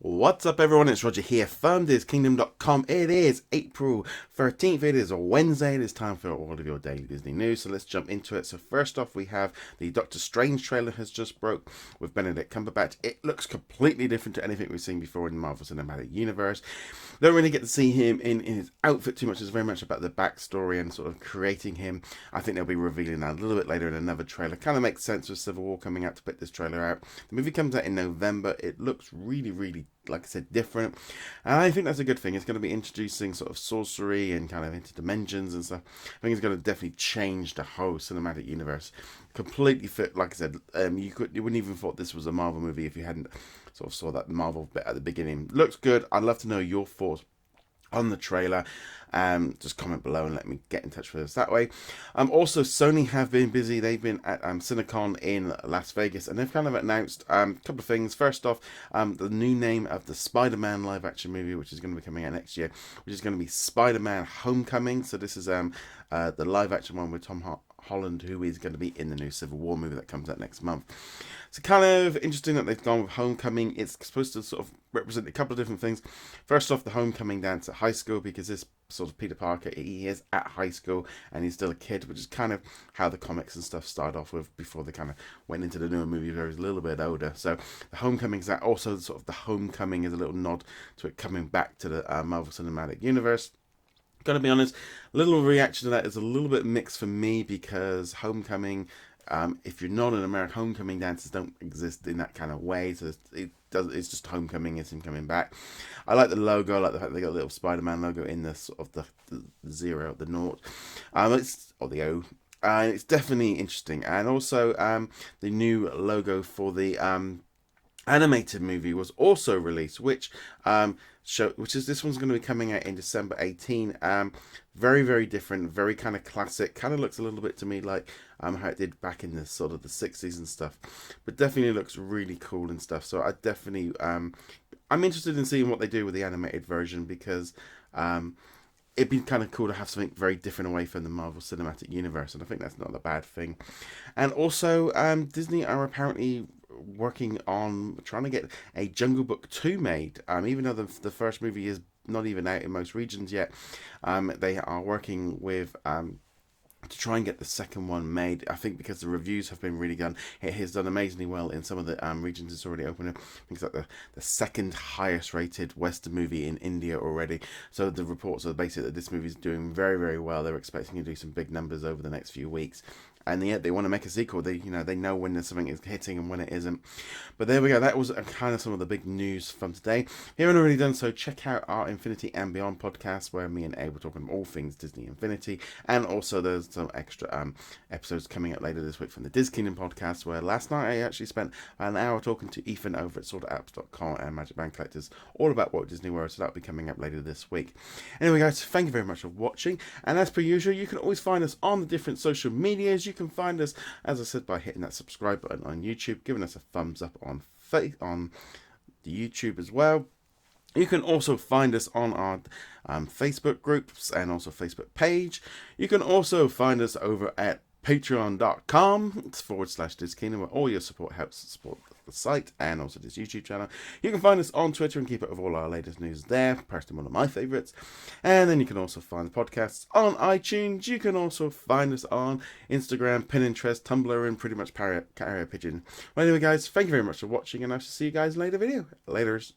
What's up, everyone? It's Roger here from DisKingdom.com. It is April 13th. It is a Wednesday. It is time for all of your daily Disney news. So let's jump into it. So first off, we have the Doctor Strange trailer has just broke with Benedict Cumberbatch. It looks completely different to anything we've seen before in the Marvel Cinematic Universe. Don't really get to see him in his outfit too much. It's very much about the backstory and sort of creating him. I think they'll be revealing that a little bit later in another trailer. Kind of makes sense with Civil War coming out to put this trailer out. The movie comes out in November. It looks really, like I said, different. And I think that's a good thing. It's going to be introducing sort of sorcery and kind of into dimensions and stuff. I think it's going to definitely change the whole cinematic universe. Completely fit, like I said, you wouldn't even thought this was a Marvel movie if you hadn't sort of saw that Marvel bit at the beginning. Looks good. I'd love to know your thoughts on the trailer. Just comment below and let me get in touch with us that way. Also, Sony have been busy. They've been at Cinecon in Las Vegas, and they've kind of announced a couple of things. First off, the new name of the Spider-Man live action movie, which is going to be coming out next year, which is going to be Spider-Man Homecoming. So this is the live action one with Tom Holland, who is going to be in the new Civil War movie that comes out next month. So kind of interesting that they've gone with Homecoming. It's supposed to sort of represent a couple of different things. First off, the homecoming dance at high school, because this sort of Peter Parker, he is at high school and he's still a kid, which is kind of how the comics and stuff started off with before they kind of went into the newer movie where he was a little bit older. So the homecoming is that. Also sort of the homecoming is a little nod to it coming back to the Marvel Cinematic Universe. Gotta be honest, a little reaction to that is a little bit mixed for me, because Homecoming, if you're not an American, homecoming dances don't exist in that kind of way. So it's just Homecoming, is him coming back. I like the logo. I like the fact they got a little Spider-Man logo in the sort of the zero, the naught, or the O. It's definitely interesting, and also the new logo for the animated movie was also released, which is this one's going to be coming out in December 18. Very different, very kind of classic. Kind of looks a little bit to me like how it did back in the sort of the 60s and stuff, but definitely looks really cool and stuff. So I definitely I'm interested in seeing what they do with the animated version, because it'd be kind of cool to have something very different away from the Marvel Cinematic Universe, and I think that's not a bad thing. And also, Disney are apparently working on trying to get a Jungle Book 2 made. Even though the first movie is not even out in most regions yet, they are working with to try and get the second one made. I think because the reviews have been really good. It has done amazingly well in some of the regions it's already opened. I think it's like the second highest rated Western movie in India already. So the reports are basically that this movie is doing very well. They're expecting to do some big numbers over the next few weeks. And yet they want to make a sequel. They know when there's something is hitting and when it isn't. But there we go. That was kind of some of the big news from today. If you haven't already done so, check out our Infinity and Beyond podcast, where me and Abe were talking all things Disney Infinity. And also there's some extra episodes coming up later this week from the DisKingdom podcast, where last night I actually spent an hour talking to Ethan over at sortedapps.com and Magic Band Collectors all about Walt Disney World. So that'll be coming up later this week. Anyway, guys, thank you very much for watching. And as per usual, you can always find us on the different social medias. You can find us, as I said, by hitting that subscribe button on YouTube, giving us a thumbs up on the YouTube as well. You can also find us on our Facebook groups and also Facebook page. You can also find us over at patreon.com/DisKingdom, where all your support helps support the site and also this YouTube channel. You can find us on Twitter and keep up with all our latest news there. Personally, one of my favourites. And then you can also find the podcasts on iTunes. You can also find us on Instagram, Pinterest, Tumblr, and pretty much Carrier Pigeon. Well, anyway, guys, thank you very much for watching, and I shall see you guys in a later video. Laters.